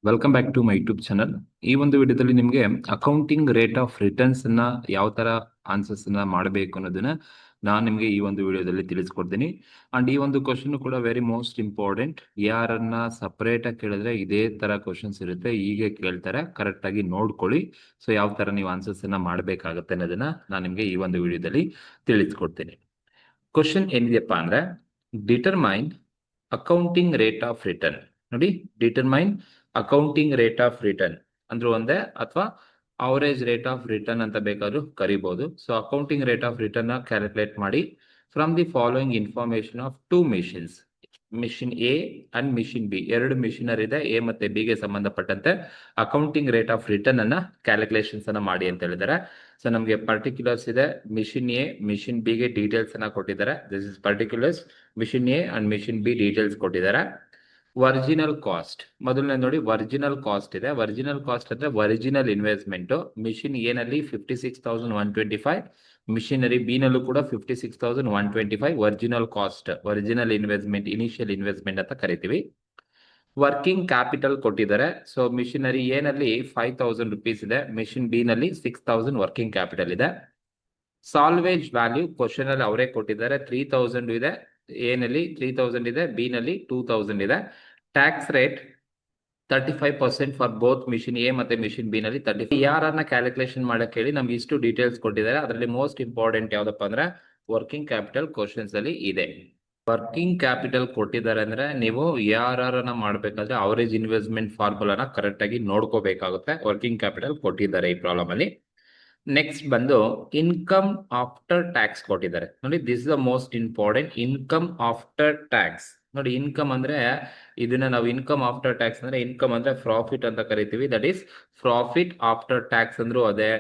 Welcome back to my YouTube channel. ಈ ಒಂದು ವಿಡಿಯೋದಲ್ಲಿ ನಿಮಗೆ ಅಕೌಂಟಿಂಗ್ ರೇಟ್ ಆಫ್ ರಿಟರ್ನ್ಸ್ ಅನ್ನ ಯಾವ ತರ ಆನ್ಸರ್ಸ್ ಅನ್ನ ಮಾಡಬೇಕು ಅನ್ನೋದನ್ನ ನಾನು ನಿಮಗೆ ಈ ಒಂದು ವಿಡಿಯೋದಲ್ಲಿ ತಿಳಿಸ್ಕೊಡ್ತೀನಿ. ಅಂಡ್ ಈ ಒಂದು ಕ್ವಶನ್ ಕೂಡ ವೆರಿ ಮೋಸ್ಟ್ ಇಂಪಾರ್ಟೆಂಟ್. ಯಾರನ್ನ ಸಪರೇಟ್ ಆಗಿ ಕೇಳಿದ್ರೆ ಇದೇ ತರ ಕ್ವಶನ್ಸ್ ಇರುತ್ತೆ, ಹೀಗೆ ಕೇಳ್ತಾರೆ, ಕರೆಕ್ಟ್ ಆಗಿ ನೋಡ್ಕೊಳ್ಳಿ. ಸೊ ಯಾವ ತರ ನೀವು ಆನ್ಸರ್ಸ್ ಅನ್ನ ಮಾಡಬೇಕಾಗುತ್ತೆ ಅನ್ನೋದನ್ನ ನಾನು ನಿಮಗೆ ಈ ಒಂದು ವಿಡಿಯೋದಲ್ಲಿ ತಿಳಿಸ್ಕೊಡ್ತೀನಿ. ಕ್ವಶನ್ ಏನಿದೆಯಪ್ಪ ಅಂದ್ರೆ, determine accounting rate of return. ನೋಡಿ, determine accounting rate of return ಅಂದ್ರೂ ಒಂದೇ, ಅಥವಾ ಅವರೇಜ್ ರೇಟ್ ಆಫ್ ರಿಟರ್ನ್ ಅಂತ ಬೇಕಾದ್ರೂ ಕರಿಬಹುದು. So accounting rate of return calculate ಮಾಡಿ from the following information of two machines. Machine A and machine B, ಎರಡು machinery ಇದೆ, ಎ ಮತ್ತೆ ಬಿ ಗೆ ಸಂಬಂಧಪಟ್ಟಂತೆ ಅಕೌಂಟಿಂಗ್ ರೇಟ್ ಆಫ್ ರಿಟರ್ನ್ ಅನ್ನ ಕ್ಯಾಲ್ಕುಲೇಷನ್ಸ್ ಅನ್ನ ಮಾಡಿ ಅಂತ ಹೇಳಿದ್ದಾರೆ. ಸೊ ನಮಗೆ ಪರ್ಟಿಕ್ಯುಲರ್ಸ್ ಇದೆ, ಮಿಷಿನ್ ಎ ಮಿಷಿನ್ ಬಿ ಗೆ ಡೀಟೇಲ್ಸ್ ಅನ್ನ ಕೊಟ್ಟಿದ್ದಾರೆ. This is particulars machine A and machine B details ಕೊಟ್ಟಿದ್ದಾರೆ. ವರ್ಜಿನಲ್ ಕಾಸ್ಟ್ ಮೊದಲನೇ ನೋಡಿ, ವರ್ಜಿನಲ್ ಕಾಸ್ಟ್ ಇದೆ. ವರ್ಜಿನಲ್ ಕಾಸ್ಟ್ ಅಂದ್ರೆ ಒರಿಜಿನಲ್ ಇನ್ವೆಸ್ಟ್ಮೆಂಟ್. ಮಿಷಿನ್ ಎ ನಲ್ಲಿ 56,125, ಮಿಷಿನರಿ ಬಿ ನಲ್ಲೂ ಕೂಡ 56,125 original cost, original investment, initial investment ಅಂತ ಕರಿತೀವಿ. ವರ್ಕಿಂಗ್ ಕ್ಯಾಪಿಟಲ್ ಕೊಟ್ಟಿದ್ದಾರೆ. ಸೊ ಮಿಷಿನರಿ ಎ ನಲ್ಲಿ 5,000 ರುಪೀಸ್ ಇದೆ, ಮಿಷಿನ್ ಬಿ ನಲ್ಲಿ 6,000 ವರ್ಕಿಂಗ್ ಕ್ಯಾಪಿಟಲ್ ಇದೆ. ಸಾಲ್ವೇಜ್ ವ್ಯಾಲ್ಯೂ ಕ್ವಶನ್ ಅಲ್ಲಿ ಅವರೇ ಕೊಟ್ಟಿದ್ದಾರೆ, 3,000 ಇದೆ, ಎ ನಲ್ಲಿ 3,000 ಇದೆ, ಬಿ ನಲ್ಲಿ 2,000 ಇದೆ. Tax rate 35% for both machine A ಮತ್ತೆ ಮಿಷಿನ್ ಬಿ ನಲ್ಲಿ 30. ಯಾರ್ ಅನ್ನ ಕ್ಯಾಲ್ಕುಲೇಷನ್ ಮಾಡಕ್ ಹೇಳಿ ನಮ್ಗೆ ಇಷ್ಟು ಡೀಟೇಲ್ಸ್ ಕೊಟ್ಟಿದ್ದಾರೆ. ಅದರಲ್ಲಿ ಮೋಸ್ಟ್ ಇಂಪಾರ್ಟೆಂಟ್ ಯಾವ್ದಪ್ಪ ಅಂದ್ರೆ ವರ್ಕಿಂಗ್ ಕ್ಯಾಪಿಟಲ್ ಕ್ವಶನ್ಸ್ ಅಲ್ಲಿ ಇದೆ. ವರ್ಕಿಂಗ್ ಕ್ಯಾಪಿಟಲ್ ಕೊಟ್ಟಿದ್ದಾರೆ ಅಂದ್ರೆ ನೀವು ಯಾರನ್ನ ಮಾಡ್ಬೇಕಾದ್ರೆ ಅವರೇಜ್ ಇನ್ವೆಸ್ಟ್ಮೆಂಟ್ ಫಾರ್ಮುಲಾನ ಕರೆಕ್ಟ್ ಆಗಿ ನೋಡ್ಕೋಬೇಕಾಗುತ್ತೆ. ವರ್ಕಿಂಗ್ ಕ್ಯಾಪಿಟಲ್ ಕೊಟ್ಟಿದ್ದಾರೆ ಈ ಪ್ರಾಬ್ಲಮ್ ಅಲ್ಲಿ. ನೆಕ್ಸ್ಟ್ ಬಂದು ಇನ್ಕಮ್ ಆಫ್ಟರ್ ಟ್ಯಾಕ್ಸ್ ಕೊಟ್ಟಿದ್ದಾರೆ. ನೋಡಿ, this is the most important, income after tax. ನೋಡಿ, ಇನ್ಕಮ್ ಅಂದ್ರೆ ಇದನ್ನ ನಾವು ಇನ್ಕಮ್ ಆಫ್ಟರ್ ಟ್ಯಾಕ್ಸ್ ಅಂದ್ರೆ, ಇನ್ಕಮ್ ಅಂದ್ರೆ ಪ್ರಾಫಿಟ್ ಅಂತ ಕರಿತೀವಿ. That is profit after tax ಅಂದ್ರೂ ಅದೇ,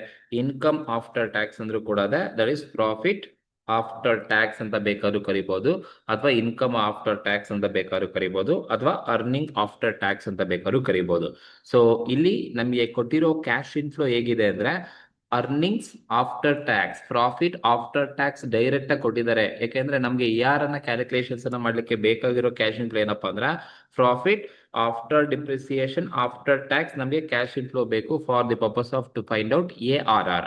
ಇನ್ಕಮ್ ಆಫ್ಟರ್ ಟ್ಯಾಕ್ಸ್ ಅಂದ್ರೂ ಕೂಡ ಅದೇ. That is profit after tax ಅಂತ ಬೇಕಾದ್ರೂ ಕರಿಬಹುದು, ಅಥವಾ ಇನ್ಕಮ್ ಆಫ್ಟರ್ ಟ್ಯಾಕ್ಸ್ ಅಂತ ಬೇಕಾದ್ರೂ ಕರಿಬಹುದು, ಅಥವಾ ಅರ್ನಿಂಗ್ ಆಫ್ಟರ್ ಟ್ಯಾಕ್ಸ್ ಅಂತ ಬೇಕಾದ್ರೂ ಕರಿಬಹುದು. ಸೊ ಇಲ್ಲಿ ನಮಗೆ ಕೊಟ್ಟಿರೋ ಕ್ಯಾಶ್ ಇನ್ಫ್ಲೋ ಹೇಗಿದೆ ಅಂದ್ರೆ, earnings after tax, profit after tax direct ಆಗಿ ಕೊಟ್ಟಿದ್ದಾರೆ. ಯಾಕೆಂದ್ರೆ ನಮ್ಗೆ ಯಾರನ್ನ ಕ್ಯಾಲ್ಕುಲೇಷನ್ಸ್ ಅನ್ನ ಮಾಡ್ಲಿಕ್ಕೆ ಬೇಕಾಗಿರೋ ಕ್ಯಾಶ್ ಇನ್ಫ್ಲೋ ಏನಪ್ಪಾ ಅಂದ್ರೆ profit after depreciation after tax. ನಮಗೆ ಕ್ಯಾಶ್ ಇನ್ಫ್ಲೋ ಬೇಕು for the purpose of to find out ARR.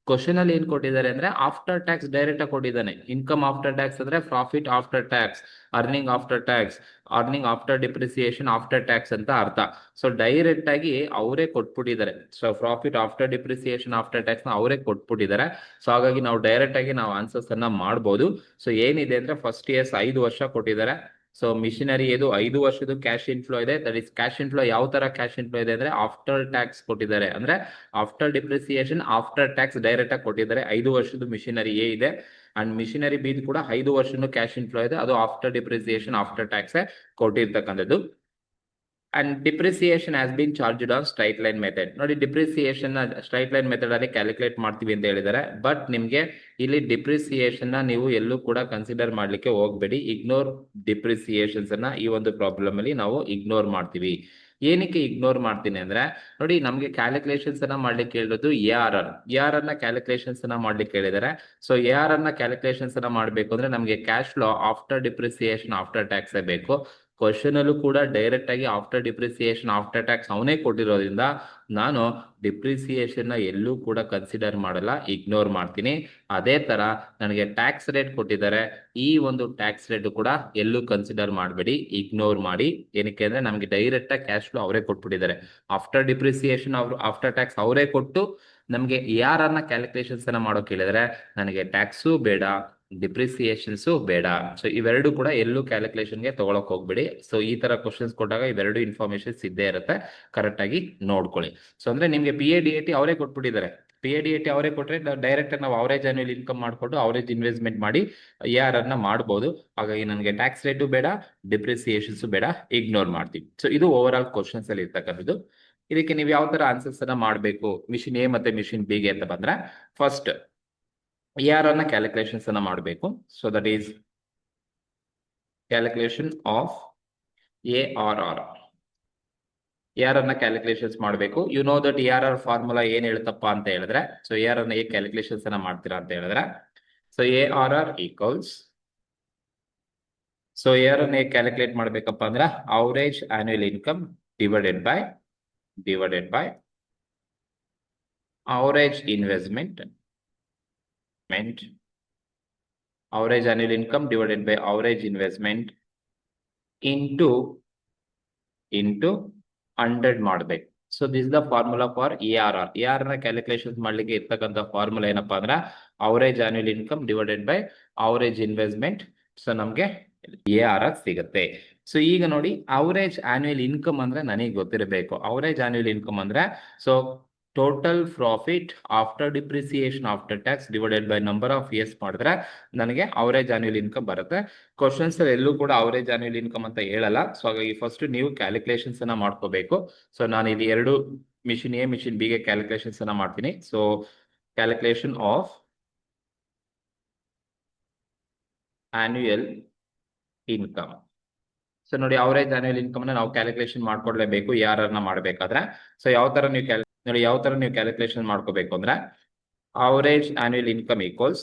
Question ಅಲ್ಲಿ ಏನ್ ಕೊಟ್ಟಿದ್ದಾರೆ ಅಂದ್ರೆ ಆಫ್ಟರ್ ಟ್ಯಾಕ್ಸ್ ಡೈರೆಕ್ಟ್ ಆಗಿ ಕೊಟ್ಟಿದ್ದಾನೆ. ಇನ್ಕಮ್ ಆಫ್ಟರ್ ಟ್ಯಾಕ್ಸ್ ಅಂದ್ರೆ profit after tax, earning after tax, earning after depreciation after tax ಅಂತ ಅರ್ಥ. ಸೊ ಡೈರೆಕ್ಟ್ ಆಗಿ ಅವರೇ ಕೊಟ್ಬಿಟ್ಟಿದ್ದಾರೆ. So profit after depreciation after tax ನ ಅವರೇ ಕೊಟ್ಬಿಟ್ಟಿದ್ದಾರೆ. ಸೊ ಹಾಗಾಗಿ ನಾವು ಡೈರೆಕ್ಟ್ ಆಗಿ ನಾವು ಆನ್ಸರ್ಸ್ ಅನ್ನ ಮಾಡಬಹುದು. ಸೊ ಏನಿದೆ ಅಂದ್ರೆ ಫಸ್ಟ್ ಇಯರ್ಸ್ 5 ವರ್ಷ ಕೊಟ್ಟಿದ್ದಾರೆ. ಸೊ ಮಿಷಿನರಿ ಇದು 5 ವರ್ಷದ ಕ್ಯಾಶ್ ಇನ್ಫ್ಲೋ ಇದೆ. ದಟ್ ಇಸ್ ಕ್ಯಾಶ್ ಇನ್ಫ್ಲೋ ಯಾವ ತರ ಕ್ಯಾಶ್ ಇನ್ಫ್ಲೋ ಇದೆ ಅಂದ್ರೆ ಆಫ್ಟರ್ ಟ್ಯಾಕ್ಸ್ ಕೊಟ್ಟಿದ್ದಾರೆ, ಅಂದ್ರೆ after depreciation after tax direct ಆಗಿ ಕೊಟ್ಟಿದ್ದಾರೆ. 5 ವರ್ಷದ ಮಿಷಿನರಿ ಎ ಇದೆ, ಅಂಡ್ ಮಿಷಿನರಿ ಬಿ ಕೂಡ 5 ವರ್ಷದ ಕ್ಯಾಶ್ ಇನ್ಫ್ಲೋ ಇದೆ, ಅದು ಆಫ್ಟರ್ ಡಿಪ್ರಿಸಿಯೇಷನ್ ಆಫ್ಟರ್ ಟ್ಯಾಕ್ಸ್ ಕೊಟ್ಟಿರ್ತಕ್ಕಂಥದ್ದು. And depreciation has been charged on straight line method. ನೋಡಿ, ಡಿಪ್ರಿಸಿಯೇಷನ್ ಸ್ಟ್ರೈಟ್ ಲೈನ್ ಮೆಥಡ್ ಅಲ್ಲಿ ಕ್ಯಾಲ್ಕುಲೇಟ್ ಮಾಡ್ತೀವಿ ಅಂತ ಹೇಳಿದ್ದಾರೆ. ಬಟ್ ನಿಮ್ಗೆ ಇಲ್ಲಿ ಡಿಪ್ರಿಸಿಯೇಷನ್ ನೀವು ಎಲ್ಲೂ ಕೂಡ ಕನ್ಸಿಡರ್ ಮಾಡ್ಲಿಕ್ಕೆ ಹೋಗ್ಬೇಡಿ. ಇಗ್ನೋರ್ ಡಿಪ್ರಿಸಿಯೇಷನ್ಸ್ ಅನ್ನ ಈ ಒಂದು ಪ್ರಾಬ್ಲಮ್ ಅಲ್ಲಿ ನಾವು ಇಗ್ನೋರ್ ಮಾಡ್ತೀವಿ. ಏನಕ್ಕೆ ಇಗ್ನೋರ್ ಮಾಡ್ತೀನಿ ಅಂದ್ರೆ, ನೋಡಿ ನಮ್ಗೆ ಕ್ಯಾಲ್ಕುಲೇಷನ್ಸ್ ಅನ್ನ ಮಾಡ್ಲಿಕ್ಕೆ ಹೇಳಿರೋದು ARR ನ ಕ್ಯಾಲ್ಕುಲೇಷನ್ಸ್ ಅನ್ನ ಮಾಡ್ಲಿಕ್ಕೆ ಹೇಳಿದ್ದಾರೆ. ಸೊ ARR ನ ಕ್ಯಾಲ್ಕುಲೇಷನ್ಸ್ ಅನ್ನ ಮಾಡ್ಬೇಕು ಅಂದ್ರೆ ನಮ್ಗೆ cash flow after depreciation after tax ಬೇಕು. ಕ್ವಶನ್ ಅಲ್ಲೂ ಕೂಡ ಡೈರೆಕ್ಟ್ ಆಗಿ ಆಫ್ಟರ್ ಡಿಪ್ರಿಸಿಯೇಷನ್ ಆಫ್ಟರ್ ಟ್ಯಾಕ್ಸ್ ಅವನೇ ಕೊಟ್ಟಿರೋದ್ರಿಂದ ನಾನು ಡಿಪ್ರಿಸಿಯೇಷನ್ ನ ಎಲ್ಲೂ ಕೂಡ ಕನ್ಸಿಡರ್ ಮಾಡಲ್ಲ, ಇಗ್ನೋರ್ ಮಾಡ್ತೀನಿ. ಅದೇ ತರ ನನಗೆ ಟ್ಯಾಕ್ಸ್ ರೇಟ್ ಕೊಟ್ಟಿದ್ದಾರೆ, ಈ ಒಂದು ಟ್ಯಾಕ್ಸ್ ರೇಟ್ ಕೂಡ ಎಲ್ಲೂ ಕನ್ಸಿಡರ್ ಮಾಡಬೇಡಿ, ಇಗ್ನೋರ್ ಮಾಡಿ. ಏನಕ್ಕೆ ಅಂದ್ರೆ ನಮಗೆ ಡೈರೆಕ್ಟ್ ಆಗಿ ಕ್ಯಾಶ್ ಫ್ಲೋ ಅವರೇ ಕೊಟ್ಬಿಟ್ಟಿದ್ದಾರೆ. ಆಫ್ಟರ್ ಡಿಪ್ರಿಸಿಯೇಷನ್ ಅವರು ಆಫ್ಟರ್ ಟ್ಯಾಕ್ಸ್ ಅವರೇ ಕೊಟ್ಟು ನಮಗೆ ಯಾರನ್ನ ಕ್ಯಾಲ್ಕುಲೇಷನ್ಸ್ ಅನ್ನ ಮಾಡೋಕೆ ಹೇಳಿದರೆ ನನಗೆ ಟ್ಯಾಕ್ಸು ಬೇಡ, ಡಿಪ್ರಿಸಿಯೇಷನ್ಸ್ ಬೇಡ. ಸೊ ಇವೆರಡು ಕೂಡ ಎಲ್ಲೂ ಕ್ಯಾಲ್ಕುಲೇಷನ್ಗೆ ತಗೊಳಕ್ ಹೋಗ್ಬಿಡಿ. ಸೊ ಈ ತರ ಕ್ವಶನ್ಸ್ ಕೊಟ್ಟಾಗ ಇವೆರಡು ಇನ್ಫಾರ್ಮೇಶನ್ಸ್ ಇದ್ದೇ ಇರುತ್ತೆ, ಕರೆಕ್ಟ್ ಆಗಿ ನೋಡ್ಕೊಳ್ಳಿ. ಸೊ ಅಂದ್ರೆ ನಿಮ್ಗೆ PADAT ಅವರೇ ಕೊಟ್ಬಿಟ್ಟಿದ್ದಾರೆ. PADAT ಅವರೇ ಕೊಟ್ರೆ ಡೈರೆಕ್ಟ್ ನಾವು ಅವರೇಜ್ ಆನ್ಯುವಲ್ ಇನ್ಕಮ್ ಮಾಡ್ಕೊಂಡು ಅವರೇಜ್ ಇನ್ವೆಸ್ಟ್ಮೆಂಟ್ ಮಾಡಿ ARR ಮಾಡಬಹುದು. ಹಾಗಾಗಿ ನನಗೆ ಟ್ಯಾಕ್ಸ್ ರೇಟು ಬೇಡ, ಡಿಪ್ರಿಸಿಯೇಷನ್ಸ್ ಬೇಡ, ಇಗ್ನೋರ್ ಮಾಡ್ತೀವಿ. ಸೊ ಇದು ಓವರ್ ಆಲ್ ಕ್ವಶನ್ಸ್ ಅಲ್ಲಿ ಇರ್ತಕ್ಕಂಥದ್ದು. ಇದಕ್ಕೆ ನೀವು ಯಾವ ತರ ಆನ್ಸರ್ಸ್ ಅನ್ನ ಮಾಡಬೇಕು ಮಿಷಿನ್ ಎ ಮತ್ತೆ ಮಿಷಿನ್ ಬಿ ಗೆ ಅಂತ ಬಂದ್ರೆ, ಫಸ್ಟ್ ARR ಕ್ಯಾಲ್ಕುಲೇಷನ್ಸ್ ಅನ್ನ ಮಾಡಬೇಕು. So that is calculation of ARR. ARR calculations ಮಾಡಬೇಕು. You know that ARR formula ಏನ್ ಹೇಳ್ತಪ್ಪ ಅಂತ ಹೇಳಿದ್ರೆ, ಸೊ ARR ಹೇಗೆ ಕ್ಯಾಲ್ಕುಲೇಷನ್ಸ್ ಅನ್ನ ಮಾಡ್ತೀರಾ ಅಂತ ಹೇಳಿದ್ರೆ, so ARR equals, so ARR ಹೇಗೆ ಕ್ಯಾಲ್ಕುಲೇಟ್ ಮಾಡ್ಬೇಕಪ್ಪ ಅಂದ್ರೆ average annual income divided by divided by average investment, average annual income divided by average investment into 100 ಮಾಡಬೇಕು. So this the formula for ARR. ARR ನ calculation ಮಾಡ್ಲಿಕ್ಕೆ ಇರ್ತಕ್ಕಂಥ formula ಏನಪ್ಪಾ ಅಂದ್ರೆ average annual income divided by average investment. So ನಮ್ಗೆ ARR ಸಿಗುತ್ತೆ. So ಈಗ ನೋಡಿ ಅವರೇಜ್ ಆನ್ಯುವಲ್ ಇನ್ಕಮ್ ಅಂದ್ರೆ ನನಗೆ ಗೊತ್ತಿರಬೇಕು. ಅವರೇಜ್ ಆನ್ಯುವಲ್ ಇನ್ಕಮ್ ಅಂದ್ರೆ so total profit after depreciation after tax divided by number of years ಮಾಡಿದ್ರೆ ನನಗೆ ಅವರೇಜ್ ಆನ್ಯುವಲ್ ಇನ್ಕಮ್ ಬರುತ್ತೆ. ಕ್ವಶನ್ಸ್ ಎಲ್ಲೂ ಕೂಡ ಅವರೇಜ್ ಆನ್ಯುವಲ್ ಇನ್ಕಮ್ ಅಂತ ಹೇಳಲ್ಲ. ಸೊ ಹಾಗಾಗಿ ಫಸ್ಟ್ ನೀವು ಕ್ಯಾಲ್ಕುಲೇಷನ್ಸ್ ಅನ್ನ ಮಾಡ್ಕೋಬೇಕು. ಸೊ ನಾನು ಇಲ್ಲಿ ಎರಡು ಮಿಷಿನ್ ಎ ಮಿಷಿನ್ ಬಿ ಗೆ ಕ್ಯಾಲ್ಕುಲೇಷನ್ಸ್ ಅನ್ನ ಮಾಡ್ತೀನಿ. So calculation of annual income. So ನೋಡಿ ಅವರೇಜ್ ಆನ್ಯುವಲ್ ಇನ್ಕಮ್ ನಾವು ಕ್ಯಾಲ್ಕುಲೇಷನ್ ಮಾಡ್ಕೊಡ್ಲೇಬೇಕು ಯಾರನ್ನ ಮಾಡಬೇಕಾದ್ರೆ. ಸೊ ಯಾವ ತರ ನೀವು ಕ್ಯಾಲ್ಕುಲೇಷನ್ ಮಾಡ್ಕೋಬೇಕು ಅಂದ್ರೆ average annual income equals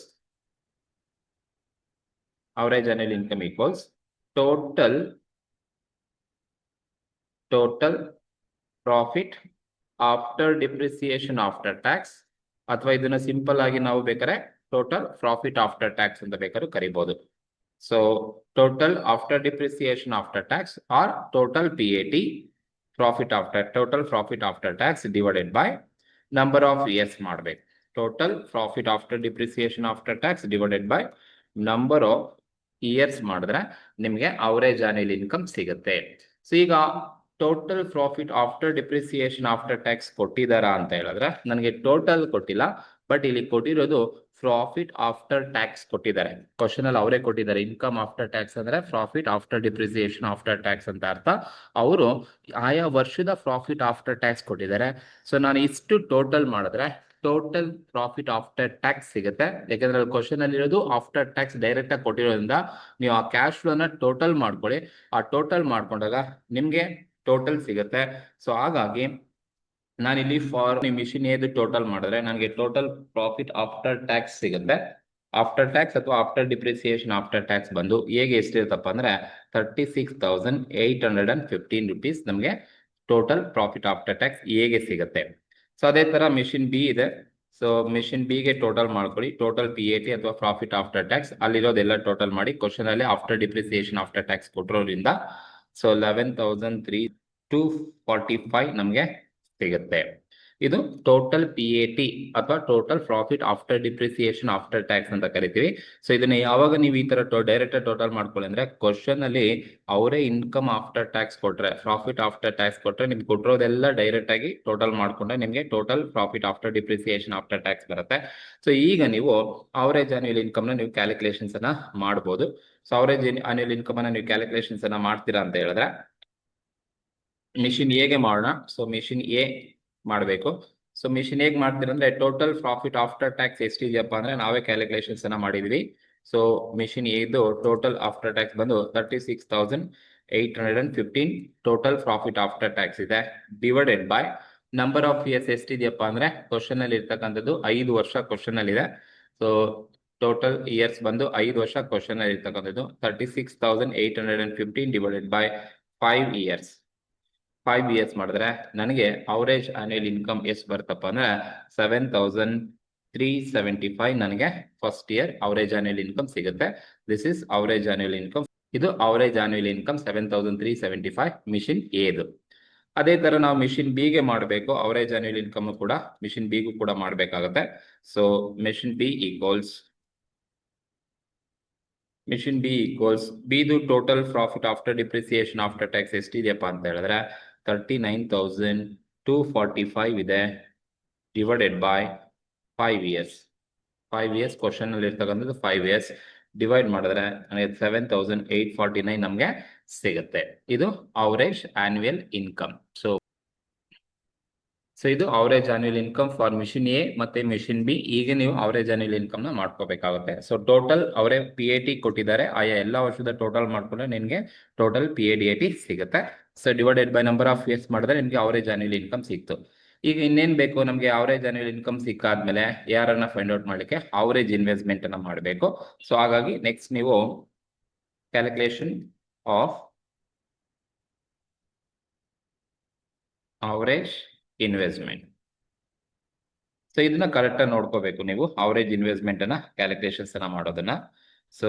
total profit after depreciation after tax, ಅಥವಾ ಇದನ್ನ ಸಿಂಪಲ್ ಆಗಿ ನಾವು ಬೇಕಾದ್ರೆ ಟೋಟಲ್ ಪ್ರಾಫಿಟ್ ಆಫ್ಟರ್ ಟ್ಯಾಕ್ಸ್ ಅಂತ ಬೇಕಾದ್ರೂ ಕರಿಬಹುದು. So total after depreciation after tax or total PAT, total profit after tax divided by number of years ಮಾಡಬೇಕು. Total profit after depreciation after tax divided by number of years ಮಾಡಿದ್ರೆ ನಿಮಗೆ average annual income ಸಿಗುತ್ತೆ. So ಈಗ total profit after depreciation after tax ಕೊಟ್ಟಿದಾರ ಅಂತ ಹೇಳಿದ್ರೆ ನನಗೆ total ಕೊಟ್ಟಿಲ್ಲ, ಬಟ್ ಇಲ್ಲಿ ಕೊಟ್ಟಿರೋದು ಪ್ರಾಫಿಟ್ ಆಫ್ಟರ್ ಟ್ಯಾಕ್ಸ್ ಕೊಟ್ಟಿದ್ದಾರೆ. ಕ್ವಶನ್ ಅಲ್ಲಿ ಅವರೇ ಕೊಟ್ಟಿದ್ದಾರೆ. ಇನ್ಕಮ್ ಆಫ್ಟರ್ ಟ್ಯಾಕ್ಸ್ ಅಂದ್ರೆ profit after depreciation after tax ಅಂತ ಅರ್ಥ. ಅವರು ಆಯಾ ವರ್ಷದ ಪ್ರಾಫಿಟ್ ಆಫ್ಟರ್ ಟ್ಯಾಕ್ಸ್ ಕೊಟ್ಟಿದ್ದಾರೆ. ಸೊ ನಾನು ಇಷ್ಟು ಟೋಟಲ್ ಮಾಡಿದ್ರೆ ಟೋಟಲ್ ಪ್ರಾಫಿಟ್ ಆಫ್ಟರ್ ಟ್ಯಾಕ್ಸ್ ಸಿಗುತ್ತೆ. ಯಾಕಂದ್ರೆ ಕ್ವಶನ್ ಅಲ್ಲಿ ಇರೋದು ಆಫ್ಟರ್ ಟ್ಯಾಕ್ಸ್ ಡೈರೆಕ್ಟ್ ಆಗಿ ಕೊಟ್ಟಿರೋದ್ರಿಂದ ನೀವು ಆ ಕ್ಯಾಶ್ ಫ್ಲೋನ ಟೋಟಲ್ ಮಾಡ್ಕೊಳ್ಳಿ. ಆ ಟೋಟಲ್ ಮಾಡ್ಕೊಂಡಾಗ ನಿಮ್ಗೆ ಟೋಟಲ್ ಸಿಗುತ್ತೆ. ಸೊ ಹಾಗಾಗಿ ನಾನಿಲ್ಲಿ ಫಾರ್ ಮಿಷಿನ್ ಏದು ಟೋಟಲ್ ಮಾಡಿದ್ರೆ ನನಗೆ ಟೋಟಲ್ ಪ್ರಾಫಿಟ್ ಆಫ್ಟರ್ ಟ್ಯಾಕ್ಸ್ ಸಿಗುತ್ತೆ. ಆಫ್ಟರ್ ಟ್ಯಾಕ್ಸ್ ಅಥವಾ ಆಫ್ಟರ್ ಡಿಪ್ರಿಸಿಯೇಷನ್ ಆಫ್ಟರ್ ಟ್ಯಾಕ್ಸ್ ಬಂದು ಹೇಗೆ ಎಷ್ಟಿರುತ್ತಪ್ಪ ಅಂದ್ರೆ 36,815 rupees ನಮಗೆ ಟೋಟಲ್ ಪ್ರಾಫಿಟ್ ಆಫ್ಟರ್ ಟ್ಯಾಕ್ಸ್ ಹೇಗೆ ಸಿಗುತ್ತೆ. ಸೊ ಅದೇ ತರ ಮಿಷಿನ್ ಬಿ ಇದೆ. ಸೊ ಮಿಷಿನ್ ಬಿ ಗೆ ಟೋಟಲ್ ಮಾಡ್ಕೊಳ್ಳಿ. ಟೋಟಲ್ PAT ಅಥವಾ ಪ್ರಾಫಿಟ್ ಆಫ್ಟರ್ ಟ್ಯಾಕ್ಸ್ ಅಲ್ಲಿರೋದೆಲ್ಲ ಟೋಟಲ್ ಮಾಡಿ. ಕ್ವಶನ್ ಅಲ್ಲಿ ಆಫ್ಟರ್ ಡಿಪ್ರಿಸಿಯೇಷನ್ ಆಫ್ಟರ್ ಟ್ಯಾಕ್ಸ್ ಕೊಟ್ಟಿರೋದ್ರಿಂದ ಸೊ 11,245 ನಮಗೆ ಸಿಗುತ್ತೆ. ಇದು ಟೋಟಲ್ PAT ಅಥವಾ total profit after depreciation after tax ಅಂತ ಕರಿತೀವಿ. ಸೊ ಇದನ್ನ ಯಾವಾಗ ನೀವು ಈ ತರ ಡೈರೆಕ್ಟ್ ಟೋಟಲ್ ಮಾಡ್ಕೊಳ್ಳಿ ಅಂದ್ರೆ ಕ್ವಶನ್ ಅಲ್ಲಿ ಅವರೇ ಇನ್ಕಮ್ ಆಫ್ಟರ್ ಟ್ಯಾಕ್ಸ್ ಕೊಟ್ರೆ, ಪ್ರಾಫಿಟ್ ಆಫ್ಟರ್ ಟ್ಯಾಕ್ಸ್ ಕೊಟ್ರೆ ನಿಮ್ಗೆ ಕೊಟ್ಟಿರೋದೆಲ್ಲ ಡೈರೆಕ್ಟ್ ಆಗಿ ಟೋಟಲ್ ಮಾಡ್ಕೊಂಡ್ರೆ ನಿಮ್ಗೆ total profit after depreciation after tax ಬರುತ್ತೆ. ಸೊ ಈಗ ನೀವು ಅವರೇಜ್ ಆನ್ಯುವಲ್ ಇನ್ಕಮ್ ನ ನೀವು ಕ್ಯಾಲ್ಕುಲೇಷನ್ಸ್ ಅನ್ನ ಮಾಡಬಹುದು. ಸೊ ಅವರೇಜ್ ಆನ್ಯುವಲ್ ಇನ್ಕಮ್ ಅನ್ನ ನೀವು ಕ್ಯಾಲ್ಕುಲೇಷನ್ಸ್ ಅನ್ನ ಮಾಡ್ತೀರಾ ಅಂತ ಹೇಳಿದ್ರೆ ಮಿಷಿನ್ ಎಗೆ ಮಾಡೋಣ. ಸೊ ಮಿಷಿನ್ ಎ ಮಾಡಬೇಕು. ಸೊ ಮಿಷಿನ್ ಹೇಗೆ ಮಾಡ್ತೀರಾ ಅಂದ್ರೆ ಟೋಟಲ್ ಪ್ರಾಫಿಟ್ ಆಫ್ಟರ್ ಟ್ಯಾಕ್ಸ್ ಎಷ್ಟಿದೆಯಪ್ಪ ಅಂದ್ರೆ ನಾವೇ ಕ್ಯಾಲ್ಕುಲೇಷನ್ಸ್ ಅನ್ನ ಮಾಡಿದ್ವಿ. ಸೊ ಮಿಷಿನ್ ಎದು ಟೋಟಲ್ ಆಫ್ಟರ್ ಟ್ಯಾಕ್ಸ್ ಬಂದು 36,815 ಟೋಟಲ್ ಪ್ರಾಫಿಟ್ ಆಫ್ಟರ್ ಟ್ಯಾಕ್ಸ್ ಇದೆ. Divided by number of years ಎಷ್ಟಿದೆಯಪ್ಪ ಅಂದ್ರೆ ಕ್ವಶನ್ ಅಲ್ಲಿ ಇರ್ತಕ್ಕಂಥದ್ದು 5 ವರ್ಷ ಕ್ವಶನ್ ಅಲ್ಲಿ ಇದೆ. ಸೊ ಟೋಟಲ್ ಇಯರ್ಸ್ ಬಂದು 5 ವರ್ಷ ಕ್ವಶನ್ ಅಲ್ಲಿ ಇರ್ತಕ್ಕಂಥದ್ದು 36,815 ಡಿವೈಡೆಡ್ ಬೈ 5 ಇಯರ್ಸ್. 5 ಇಯರ್ಸ್ ಮಾಡಿದ್ರೆ ನನಗೆ ಅವರೇಜ್ ಆನ್ಯುವಲ್ ಇನ್ಕಮ್ ಎಷ್ಟು ಬರುತ್ತಪ್ಪ ಅಂದ್ರೆ 7,375 ನನಗೆ first year average annual income ಸಿಗುತ್ತೆ. This is average annual income. ಇದು ಅವರೇಜ್ ಆನ್ಯುವಲ್ ಇನ್ಕಮ್ 7,375 ಮಿಷಿನ್ ಎದು. ಅದೇ ತರ ನಾವು ಮಿಷಿನ್ ಬಿ ಗೆ ಮಾಡಬೇಕು. ಅವರೇಜ್ ಆನ್ಯುವಲ್ ಇನ್ಕಮ್ ಕೂಡ ಮಿಷಿನ್ ಬಿ ಗೂ ಕೂಡ ಮಾಡಬೇಕಾಗುತ್ತೆ. ಸೊ ಮಿಷಿನ್ ಬಿ ಈಕ್ವಲ್ಸ್ ಬಿದು total profit after depreciation after tax ಎಷ್ಟಿದೆಯಪ್ಪ ಅಂತ ಹೇಳಿದ್ರೆ 39,245 ಇದೆ. Divided by 5 years. 5 years question ಅಲ್ಲಿ ಇರ್ತಕ್ಕಂಥದ್ದು 5 ಇಯರ್ಸ್ ಡಿವೈಡ್ ಮಾಡಿದ್ರೆ ನನಗೆ 7,849 ನಮಗೆ ಸಿಗುತ್ತೆ. ಇದು ಅವರೇಜ್ ಆನ್ಯುವಲ್ ಇನ್ಕಮ್. ಸೊ ಇದು average annual income for machine A ಮತ್ತೆ ಮಿಷಿನ್ ಬಿ. ಈಗ ನೀವು ಅವರೇಜ್ ಆನ್ಯುವಲ್ ಇನ್ಕಮ್ ನ ಮಾಡ್ಕೋಬೇಕಾಗುತ್ತೆ. ಸೊ ಟೋಟಲ್ ಅವರೇ PAT ಕೊಟ್ಟಿದ್ದಾರೆ. ಆಯಾ ಎಲ್ಲ ವರ್ಷದ ಟೋಟಲ್ ಮಾಡ್ಕೊಂಡ್ರೆ ನಿಮಗೆ ಟೋಟಲ್ PAT ಸಿಗುತ್ತೆ. So divided by number of years ಮಾಡಿದ್ರೆ ನಿಮಗೆ ಅವರೇಜ್ ಆನ್ಯುವಲ್ ಇನ್ಕಮ್ ಸಿಕ್ತು. ಈಗ ಇನ್ನೇನ್ ಬೇಕು ನಮಗೆ ಅವರೇಜ್ ಆನ್ಯುವಲ್ ಇನ್ಕಮ್ ಸಿಕ್ಕಾದ್ಮೇಲೆ ಯಾರನ್ನ ಫೈಂಡ್ ಔಟ್ ಮಾಡ್ಲಿಕ್ಕೆ ಅವರೇಜ್ ಇನ್ವೆಸ್ಟ್ಮೆಂಟ್ ಅನ್ನ ಮಾಡಬೇಕು. ಸೊ ಹಾಗಾಗಿ ನೆಕ್ಸ್ಟ್ ನೀವು calculation of average investment. So ಇದನ್ನ ಕರೆಕ್ಟ್ ಆಗಿ ನೋಡ್ಕೋಬೇಕು ನೀವು, ಅವರೇಜ್ ಇನ್ವೆಸ್ಟ್ಮೆಂಟ್ ಅನ್ನ ಕ್ಯಾಲ್ಕುಲೇಷನ್ಸ್ ಅನ್ನ ಮಾಡೋದನ್ನ. ಸೊ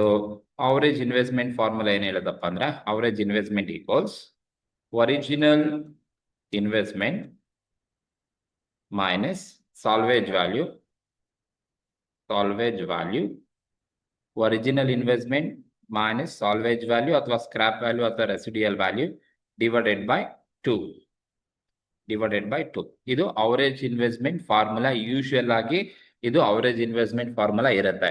ಅವರೇಜ್ ಇನ್ವೆಸ್ಟ್ಮೆಂಟ್ ಫಾರ್ಮುಲಾ ಏನ್ ಹೇಳೋದಪ್ಪ ಅಂದ್ರೆ, average investment equals original investment minus salvage value, original investment minus salvage value ಅಥವಾ ಸ್ಕ್ರಾಪ್ ವ್ಯಾಲ್ಯೂ ಅಥವಾ ರೆಸಿಡಿಯಲ್ ವ್ಯಾಲ್ಯೂ ಡಿವೈಡೆಡ್ ಬೈ 2. ಇದು ಅವರೇಜ್ ಇನ್ವೆಸ್ಟ್ಮೆಂಟ್ ಫಾರ್ಮುಲಾ. ಯೂಶುವಲ್ ಆಗಿ ಇದು ಅವರೇಜ್ ಇನ್ವೆಸ್ಟ್ಮೆಂಟ್ ಫಾರ್ಮುಲಾ ಇರುತ್ತೆ.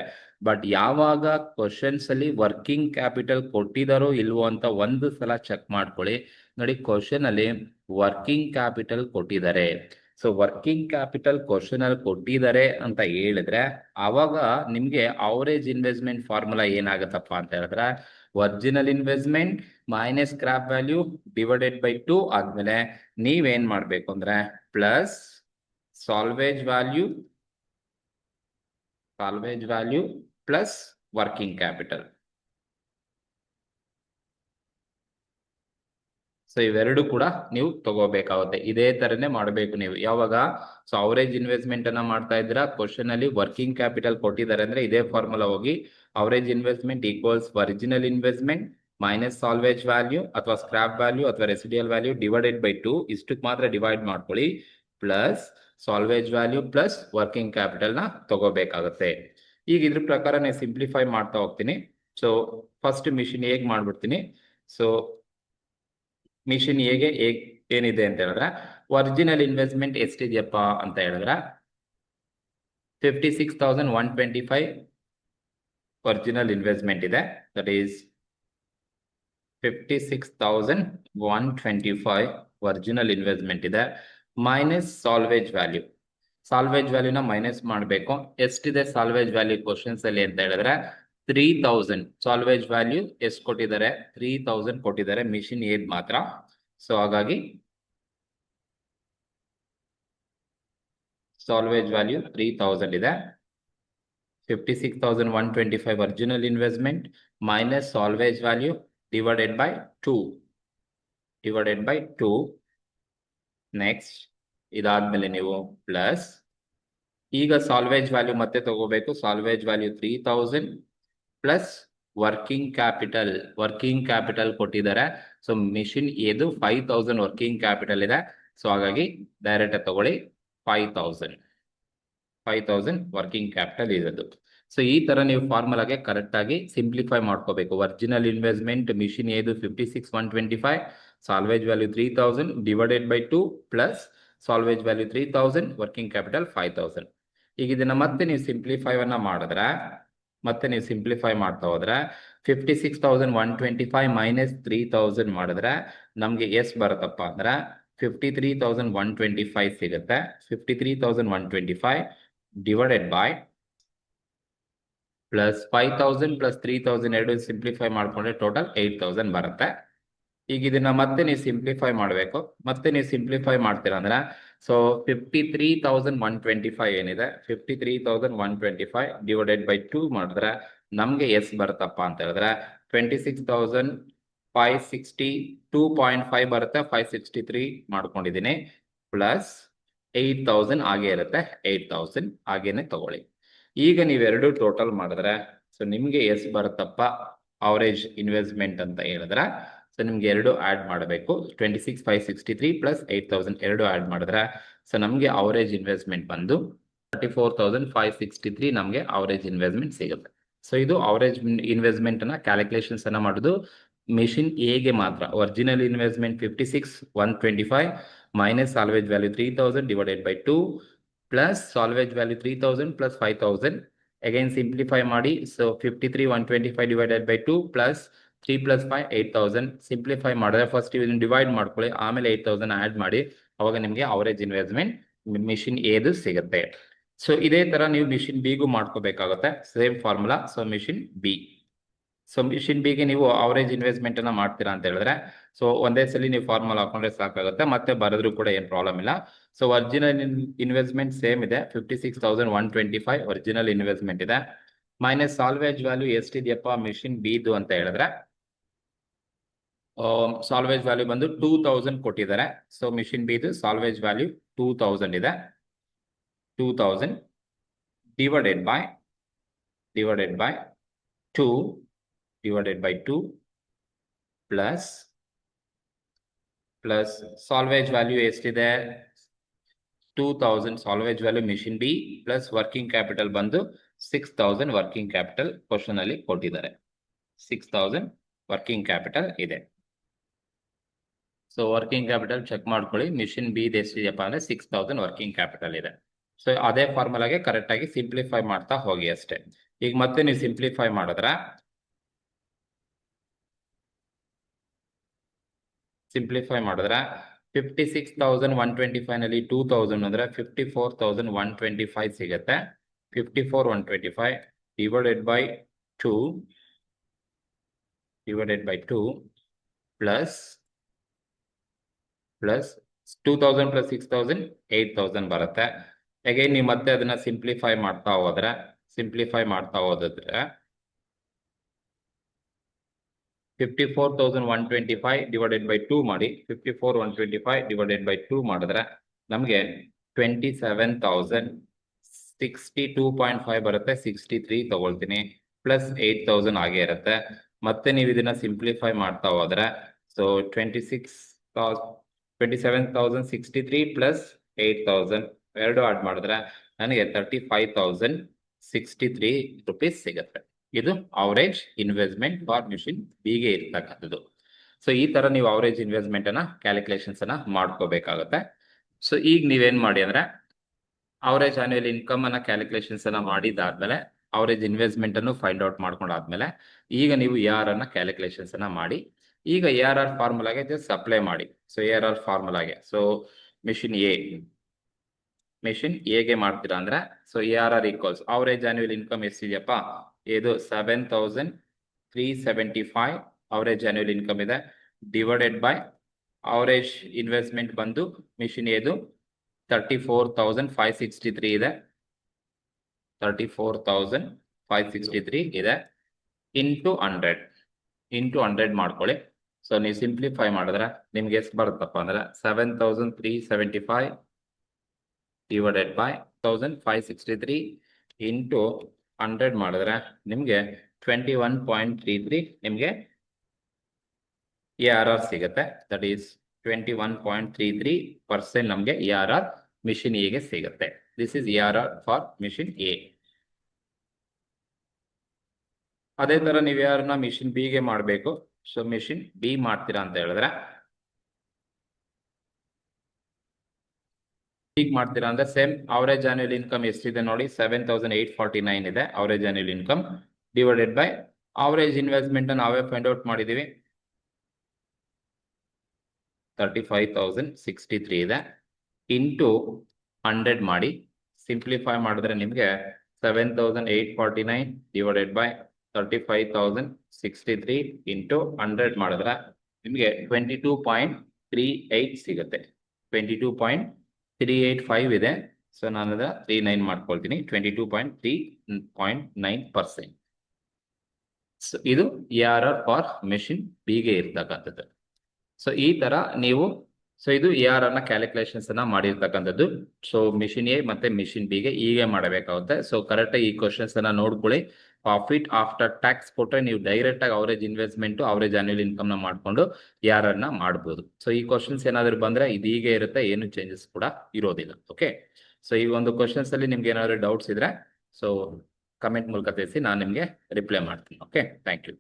ಬಟ್ ಯಾವಾಗ questions ಅಲ್ಲಿ ವರ್ಕಿಂಗ್ ಕ್ಯಾಪಿಟಲ್ ಕೊಟ್ಟಿದಾರೋ ಇಲ್ವೋ ಅಂತ ಒಂದು ಸಲ ಚೆಕ್ ಮಾಡ್ಕೊಳ್ಳಿ. ನೋಡಿ, ಕ್ವಶನ್ ಅಲ್ಲಿ ವರ್ಕಿಂಗ್ ಕ್ಯಾಪಿಟಲ್ ಕೊಟ್ಟಿದ್ದಾರೆ. ಸೊ ವರ್ಕಿಂಗ್ ಕ್ಯಾಪಿಟಲ್ ಕ್ವಶನ್ ಅಲ್ಲಿ ಕೊಟ್ಟಿದ್ದಾರೆ ಅಂತ ಹೇಳಿದ್ರೆ ಅವಾಗ ನಿಮ್ಗೆ ಅವರೇಜ್ ಇನ್ವೆಸ್ಟ್ಮೆಂಟ್ ಫಾರ್ಮುಲಾ ಏನಾಗತ್ತಪ್ಪ ಅಂತ ಹೇಳಿದ್ರೆ, original investment minus scrap value divided by 2 ಆದ್ಮೇಲೆ ನೀವೇನ್ ಮಾಡ್ಬೇಕು ಅಂದ್ರೆ plus salvage value plus working capital. So ಇವೆರಡು ಕೂಡ ನೀವು ತಗೋಬೇಕಾಗುತ್ತೆ. ಇದೇ ತರನೇ ಮಾಡಬೇಕು ನೀವು ಯಾವಾಗ. ಸೊ ಅವರೇಜ್ ಇನ್ವೆಸ್ಟ್ಮೆಂಟ್ ಅನ್ನ ಮಾಡ್ತಾ ಇದ್ದೀರಾ, ಕ್ವಶನ್ ಅಲ್ಲಿ ವರ್ಕಿಂಗ್ ಕ್ಯಾಪಿಟಲ್ ಕೊಟ್ಟಿದ್ದಾರೆ ಅಂದ್ರೆ ಇದೇ ಫಾರ್ಮುಲಾ ಹೋಗಿ average investment equals original investment minus salvage value ಅಥವಾ ಸ್ಕ್ರಾಪ್ ವ್ಯಾಲ್ಯೂ ಅಥವಾ ರೆಸಿಡಿಯಲ್ ವ್ಯಾಲ್ಯೂ ಡಿವೈಡೆಡ್ ಬೈ 2, ಇಷ್ಟಕ್ಕೆ ಮಾತ್ರ ಡಿವೈಡ್ ಮಾಡ್ಕೊಳ್ಳಿ, plus salvage value plus working capital ನ ತಗೋಬೇಕಾಗುತ್ತೆ. ಈಗ ಇದ್ರ ಪ್ರಕಾರ ನಾನು ಸಿಂಪ್ಲಿಫೈ ಮಾಡ್ತಾ ಹೋಗ್ತೀನಿ. ಸೊ ಫಸ್ಟ್ ಮಿಷಿನ್ ಹೇಗ್ ಮಾಡ್ಬಿಡ್ತೀನಿ. ಸೊ ಮಿಷಿನ್ ಹೇಗೆ ಏನಿದೆ ಅಂತ ಹೇಳಿದ್ರೆ, ಒರಿಜಿನಲ್ ಇನ್ವೆಸ್ಟ್ಮೆಂಟ್ ಎಷ್ಟಿದೆಯಪ್ಪ ಅಂತ ಹೇಳಿದ್ರೆ 56,125 ಒರಿಜಿನಲ್ ಇನ್ವೆಸ್ಟ್ಮೆಂಟ್ ಇದೆ. ದಟ್ ಈಸ್ 56,125 ಒರಿಜಿನಲ್ ಇನ್ವೆಸ್ಟ್ಮೆಂಟ್ ಇದೆ, ಮೈನಸ್ ಸಾಲ್ವೇಜ್ ವ್ಯಾಲ್ಯೂನ ಮೈನಸ್ ಮಾಡಬೇಕು. ಎಷ್ಟಿದೆ ಸಾಲ್ವೇಜ್ ವ್ಯಾಲ್ಯೂ ಕ್ವಶನ್ಸ್ ಅಲ್ಲಿ ಅಂತ ಹೇಳಿದ್ರೆ 3,000. ಸಾಲ್ವೇಜ್ ವ್ಯಾಲ್ಯೂ ಎಷ್ಟು ಕೊಟ್ಟಿದ್ದಾರೆ, 3,000 ಕೊಟ್ಟಿದ್ದಾರೆ ಮಿಷಿನ್ ಏದ್ ಮಾತ್ರ. ಸೊ ಹಾಗಾಗಿ ಸಾಲ್ವೇಜ್ ವ್ಯಾಲ್ಯೂ 3,000 ಇದೆ. 56,125 original investment minus salvage value divided by 2. Next ಇದಾದ್ಮೇಲೆ ನೀವು ಪ್ಲಸ್, ಈಗ ಸಾಲ್ವೇಜ್ ವ್ಯಾಲ್ಯೂ ಮತ್ತೆ ತಗೋಬೇಕು. Salvage value 3,000 plus working capital ಕೊಟ್ಟಿದ್ದಾರೆ. ಸೊ ಮಿಷಿನ್ ಇದು 5,000 ವರ್ಕಿಂಗ್ ಕ್ಯಾಪಿಟಲ್ ಇದೆ. ಸೊ ಹಾಗಾಗಿ ಡೈರೆಕ್ಟ್ ತಗೊಳ್ಳಿ 5,000 ವರ್ಕಿಂಗ್ ಕ್ಯಾಪಿಟಲ್ ಇರೋದು. ಸೊ ಈ ತರ ನೀವು ಫಾರ್ಮುಲಾಗೆ ಕರೆಕ್ಟ್ ಆಗಿ ಸಿಂಪ್ಲಿಫೈ ಮಾಡ್ಕೋಬೇಕು. ಒರಿಜಿನಲ್ ಇನ್ವೆಸ್ಟ್ಮೆಂಟ್ ಮಿಷಿನ್ ಏದು 56,125, salvage value 3,000 divided by 2 plus salvage value 3,000 working capital 5,000. ಈಗ ಇದನ್ನ ಮತ್ತೆ ನೀವು ಸಿಂಪ್ಲಿಫೈ ಮಾಡ್ತಾ ಹೋದ್ರೆ 56,125 ಮೈನಸ್ 3,000 ಮಾಡಿದ್ರೆ ನಮ್ಗೆ ಎಷ್ಟು ಬರುತ್ತಪ್ಪ ಅಂದ್ರೆ 53,125 ಸಿಗುತ್ತೆ. 53,125 ಡಿವೈಡೆಡ್ ಬೈ ಪ್ಲಸ್ 5,000 ಪ್ಲಸ್ 3,000 ಎರಡು ಸಿಂಪ್ಲಿಫೈ ಮಾಡ್ಕೊಂಡ್ರೆ ಟೋಟಲ್ 8,000 ಬರುತ್ತೆ. ಈಗ ಇದನ್ನ ಮತ್ತೆ ನೀವು ಸಿಂಪ್ಲಿಫೈ ಮಾಡಬೇಕು. ಮತ್ತೆ ನೀವು ಸಿಂಪ್ಲಿಫೈ ಮಾಡ್ತೀರಾ ಅಂದ್ರೆ ಸೊ 53,125 ಏನಿದೆ 53,125 ಡಿವೈಡೆಡ್ ಬೈ 2 ಮಾಡಿದ್ರೆ ನಮ್ಗೆ ಎಷ್ಟು ಬರುತ್ತಪ್ಪ ಅಂತ ಹೇಳಿದ್ರೆ 26,562.5 ಬರುತ್ತೆ. 563 ಮಾಡ್ಕೊಂಡಿದ್ದೀನಿ ಪ್ಲಸ್ 8,000 ಹಾಗೆ ಇರುತ್ತೆ. 8,000 ಹಾಗೇನೆ ತಗೊಳ್ಳಿ. ಈಗ ನೀವೆರಡು ಟೋಟಲ್ ಮಾಡಿದ್ರೆ ಸೊ ನಿಮ್ಗೆ ಎಷ್ಟು ಬರುತ್ತಪ್ಪ ಅವರೇಜ್ ಇನ್ವೆಸ್ಟ್ಮೆಂಟ್ ಅಂತ ಹೇಳಿದ್ರೆ, ಸೊ ನಿಮ್ಗೆ ಎರಡು ಆಡ್ ಮಾಡಬೇಕು. 26,563 ಪ್ಲಸ್ 8,000 ಎರಡು ಆಡ್ ಮಾಡಿದ್ರೆ ಸೊ ನಮ್ಗೆ ಅವರೇಜ್ ಇನ್ವೆಸ್ಟ್ಮೆಂಟ್ ಬಂದು 34,563 ನಮ್ಗೆ ಅವರೇಜ್ ಇನ್ವೆಸ್ಟ್ಮೆಂಟ್ ಸಿಗುತ್ತೆ. ಸೊ ಇದು ಅವರೇಜ್ ಇನ್ವೆಸ್ಟ್ಮೆಂಟ್ ಅನ್ನ ಕ್ಯಾಲ್ಕುಲೇಷನ್ಸ್ ಅನ್ನ ಮಾಡೋದು ಮಿಷಿನ್ ಎಗೆ ಮಾತ್ರ. Original investment 56,125 minus salvage value 3,000 divided by 2 plus salvage value 3,000 plus 5,000 again simplify ಮಾಡಿ. So 53,125 divided by 2 plus 3 plus 5 8,000 simplify ಮಾಡಿದ್ರೆ ಫಸ್ಟ್ ಇದನ್ನ ಡಿವೈಡ್ ಮಾಡ್ಕೊಳ್ಳಿ, ಆಮೇಲೆ 8,000 ಆಡ್ ಮಾಡಿ, ಅವಾಗ ನಿಮಗೆ ಅವರೇಜ್ ಇನ್ವೆಸ್ಟ್ಮೆಂಟ್ ಮಿಷಿನ್ ಎದು ಸಿಗುತ್ತೆ. ಸೊ ಇದೇ ತರ ನೀವು ಮಿಷಿನ್ ಬಿಗೂ ಮಾಡ್ಕೋಬೇಕಾಗುತ್ತೆ, ಸೇಮ್ ಫಾರ್ಮುಲಾ. ಸೊ ಮಿಷಿನ್ ಬಿಗೆ ನೀವು ಅವರೇಜ್ ಇನ್ವೆಸ್ಟ್ಮೆಂಟ್ ಅನ್ನ ಮಾಡ್ತೀರಾ ಅಂತ ಹೇಳಿದ್ರೆ ಸೊ ಒಂದೇ ಸಲ ನೀವು ಫಾರ್ಮುಲಾ ಹಾಕೊಂಡ್ರೆ ಸಾಕಾಗುತ್ತೆ, ಮತ್ತೆ ಬರೆದ್ರು ಕೂಡ ಏನ್ ಪ್ರಾಬ್ಲಮ್ ಇಲ್ಲ. ಸೊ ಒರಿಜಿನಲ್ ಇನ್ವೆಸ್ಟ್ಮೆಂಟ್ ಸೇಮ್ ಇದೆ, 56,125 ಒರಿಜಿನಲ್ ಇನ್ವೆಸ್ಟ್ಮೆಂಟ್ ಇದೆ, ಮೈನಸ್ ಸಾಲ್ವೇಜ್ ವ್ಯಾಲ್ಯೂ ಎಷ್ಟಿದೆಯಪ್ಪ ಮಿಷಿನ್ ಬಿದು ಅಂತ ಹೇಳಿದ್ರೆ ಸಾಲ್ವೇಜ್ ವ್ಯಾಲ್ಯೂ ಬಂದು 2000 ಕೊಟ್ಟಿದ್ದಾರೆ. ಸೊ ಮಿಷಿನ್ ಬಿ ಇದು ಸಾಲ್ವೇಜ್ ವ್ಯಾಲ್ಯೂ 2000 ಇದೆ. 2000 divided by 2 plus salvage value ಎಷ್ಟಿದೆ? 2000 salvage value machine B plus working capital ಬಂದು 6000 ವರ್ಕಿಂಗ್ ಕ್ಯಾಪಿಟಲ್ ಕ್ವಶನ್ ಅಲ್ಲಿ ಕೊಟ್ಟಿದ್ದಾರೆ. 6000 ವರ್ಕಿಂಗ್ ಕ್ಯಾಪಿಟಲ್ ಇದೆ. ಸೊ ವರ್ಕಿಂಗ್ ಕ್ಯಾಪಿಟಲ್ ಚೆಕ್ ಮಾಡ್ಕೊಳ್ಳಿ. ಮಿಷಿನ್ ಬಿ ಎಷ್ಟಿದೆಯಪ್ಪ ಅಂದ್ರೆ 6000 ವರ್ಕಿಂಗ್ ಕ್ಯಾಪಿಟಲ್ ಇದೆ. ಸೊ ಅದೇ ಫಾರ್ಮುಲಾಗೆ ಕರೆಕ್ಟ್ ಆಗಿ ಸಿಂಪ್ಲಿಫೈ ಮಾಡ್ತಾ ಹೋಗಿ ಅಷ್ಟೇ. ಈಗ ಮತ್ತೆ ನೀವು ಸಿಂಪ್ಲಿಫೈ ಮಾಡಿದ್ರೆ 56,125 ನಲ್ಲಿ 2000 ಅಂದ್ರೆ 54,125 ಸಿಗುತ್ತೆ. 54,125 ಡಿವೈಡೆಡ್ ಬೈ 2 ಪ್ಲಸ್ 2000 ಪ್ಲಸ್ 6000 8000 ಬರುತ್ತೆ. ಅಗೈನ್ ನೀವು ಮತ್ತೆ ಅದನ್ನ ಸಿಂಪ್ಲಿಫೈ ಮಾಡ್ತಾ ಹೋದ್ರೆ 54,125 ಡಿವೈಡೆಡ್ ಬೈ 2 ಮಾಡಿ. 54,125 ಡಿವೈಡೆಡ್ ಬೈ 2 ಮಾಡಿದ್ರೆ ನಮಗೆ 27,062.5 ಬರುತ್ತೆ. 63 ತಗೊಳ್ತೀನಿ ಪ್ಲಸ್ 8000 ಆಗೇ ಇರುತ್ತೆ. ಮತ್ತೆ ನೀವು ಇದನ್ನ ಸಿಂಪ್ಲಿಫೈ ಮಾಡ್ತಾ ಹೋದ್ರೆ ಸೊ 27,063 ಪ್ಲಸ್ 8000 ಎರಡು ಆಡ್ ಮಾಡಿದ್ರೆ ನನಗೆ 35,063 ರುಪೀಸ್ ಸಿಗುತ್ತೆ. ಇದು ಅವರೇಜ್ ಇನ್ವೆಸ್ಟ್ಮೆಂಟ್ ಫಾರ್ ಮಿಷಿನ್ ಬಿಗೆ ಇರ್ತಕ್ಕಂಥದ್ದು. ಸೊ ಈ ತರ ನೀವು ಅವರೇಜ್ ಇನ್ವೆಸ್ಟ್ಮೆಂಟ್ ಅನ್ನ ಕ್ಯಾಲ್ಕುಲೇಷನ್ಸ್ ಅನ್ನ ಮಾಡ್ಕೋಬೇಕಾಗುತ್ತೆ. ಸೊ ಈಗ ನೀವೇನ್ ಮಾಡಿ ಅಂದ್ರೆ ಅವರೇಜ್ ಆನ್ಯುವಲ್ ಇನ್ಕಮ್ ಅನ್ನ ಕ್ಯಾಲ್ಕುಲೇಷನ್ಸ್ ಅನ್ನ ಮಾಡಿದಾದ್ಮೇಲೆ ಅವರೇಜ್ ಇನ್ವೆಸ್ಟ್ಮೆಂಟ್ ಅನ್ನು ಫೈಂಡ್ ಔಟ್ ಮಾಡ್ಕೊಂಡಾದ್ಮೇಲೆ ಈಗ ನೀವು ARR ಅನ್ನ ಕ್ಯಾಲ್ಕುಲೇಷನ್ಸ್ ಅನ್ನ ಮಾಡಿ. ಈಗ ARR ಫಾರ್ಮುಲಾಗೆ ಜಸ್ಟ್ ಅಪ್ಲೈ ಮಾಡಿ. ಸೊ ARR ಫಾರ್ಮುಲಾಗೆ ಸೊ ಮಿಷಿನ್ ಎಗೆ ಮಾಡ್ತೀರಾ ಅಂದ್ರೆ so ARR equals average annual income ಎಷ್ಟಿದೆಯಪ್ಪ? ಇದು 7,375 ಅವರೇಜ್ ಆನ್ಯುವಲ್ ಇನ್ಕಮ್ ಇದೆ. ಡಿವೈಡೆಡ್ ಬೈ ಅವರೇಜ್ ಇನ್ವೆಸ್ಟ್ಮೆಂಟ್ ಬಂದು ಮಿಷಿನ್ ಎದು 34,563 ಇದೆ. 34,563 ಇದೆ ಇಂಟು 100 ಮಾಡ್ಕೊಳ್ಳಿ. ಸೊ ನೀವು ಸಿಂಪ್ಲಿಫೈ ಮಾಡಿದ್ರೆ ನಿಮ್ಗೆ ಎಷ್ಟು ಬರುತ್ತಪ್ಪ ಅಂದ್ರೆ 7,375 ಡಿವೈಡೆಡ್ ಬೈ 1,563 ಇಂಟು 100 ಮಾಡಿದ್ರೆ ನಿಮಗೆ 21.33 ನಿಮಗೆ ARR ಸಿಗುತ್ತೆ. ದಟ್ ಈಸ್ 21.33% ನಮಗೆ ARR ಮಿಷಿನ್ ಎಗೆ ಸಿಗುತ್ತೆ. This is ARR for machine A. ಅದೇ ತರ ನೀವು ಯಾರನ್ನ ಮಿಷಿನ್ ಬಿಗೆ ಮಾಡಬೇಕು. ಸೊ ಮಿಷಿನ್ ಬಿ ಮಾಡ್ತೀರಾ ಅಂತ ಹೇಳಿದ್ರೆ ಹೀಗೆ ಮಾಡ್ತೀರಾ ಅಂದ್ರೆ ಸೇಮ್ ಅವರೇಜ್ ಆನ್ಯುವಲ್ ಇನ್ಕಮ್ ಎಷ್ಟಿದೆ ನೋಡಿ 7,849 ಇದೆ average annual income. Divided by average investment ನಾವೇ ಫೈಂಡ್ ಔಟ್ ಮಾಡಿದೀವಿ 35,063 ಇದೆ ಇಂಟು 100 ಮಾಡಿ. ಸಿಂಪ್ಲಿಫೈ ಮಾಡಿದ್ರೆ ನಿಮಗೆ 7,849 ಡಿವೈಡೆಡ್ ಬೈ 35,063 ಇಂಟು 100 ಮಾಡಿದ್ರೆ ನಿಮಗೆ 22.38 ಸಿಗುತ್ತೆ. 22.385 ಇದೆ. ಸೊ ನಾನು 39 ಮಾಡ್ಕೊಳ್ತೀನಿ. 22.3.9%. ಸೊ ಇದು ARR ಫಾರ್ ಮಿಷಿನ್ ಬಿಗೆ ಇರ್ತಕ್ಕಂಥದ್ದು. ಸೊ ಈ ತರ ನೀವು ಸೊ ಇದು ARR ನ ಕ್ಯಾಲ್ಕುಲೇಷನ್ಸ್ ಅನ್ನ ಮಾಡಿರ್ತಕ್ಕಂಥದ್ದು. ಸೊ ಮಿಷಿನ್ ಎ ಮತ್ತೆ ಮಿಷಿನ್ ಬಿಗೆ ಹೀಗೆ ಮಾಡಬೇಕಾಗುತ್ತೆ. ಸೊ ಕರೆಕ್ಟ್ ಆಗಿ ಈ ಕ್ವಶನ್ಸ್ ಅನ್ನ ನೋಡ್ಕೊಳ್ಳಿ. ಪ್ರಾಫಿಟ್ ಆಫ್ಟರ್ ಟ್ಯಾಕ್ಸ್ ಕೊಟ್ಟರೆ ನೀವು ಡೈರೆಕ್ಟ್ ಆಗಿ average investment average annual income ನ ಮಾಡ್ಕೊಂಡು ARR ನ ಮಾಡ್ಬೋದು. ಸೊ ಈ ಕ್ವಶನ್ಸ್ ಏನಾದ್ರು ಬಂದ್ರೆ ಇದು ಹೀಗೆ ಇರುತ್ತೆ, ಏನು ಚೇಂಜಸ್ ಕೂಡ ಇರೋದಿಲ್ಲ. ಓಕೆ. ಸೊ ಈ ಒಂದು ಕ್ವಶನ್ಸ್ ಅಲ್ಲಿ ನಿಮ್ಗೆ ಏನಾದ್ರು ಡೌಟ್ಸ್ ಇದ್ರೆ ಸೊ ಕಮೆಂಟ್ ಮೂಲಕ ತಿಳಿಸಿ, ನಾನು ನಿಮ್ಗೆ ರಿಪ್ಲೈ ಮಾಡ್ತೀನಿ. Okay, thank you.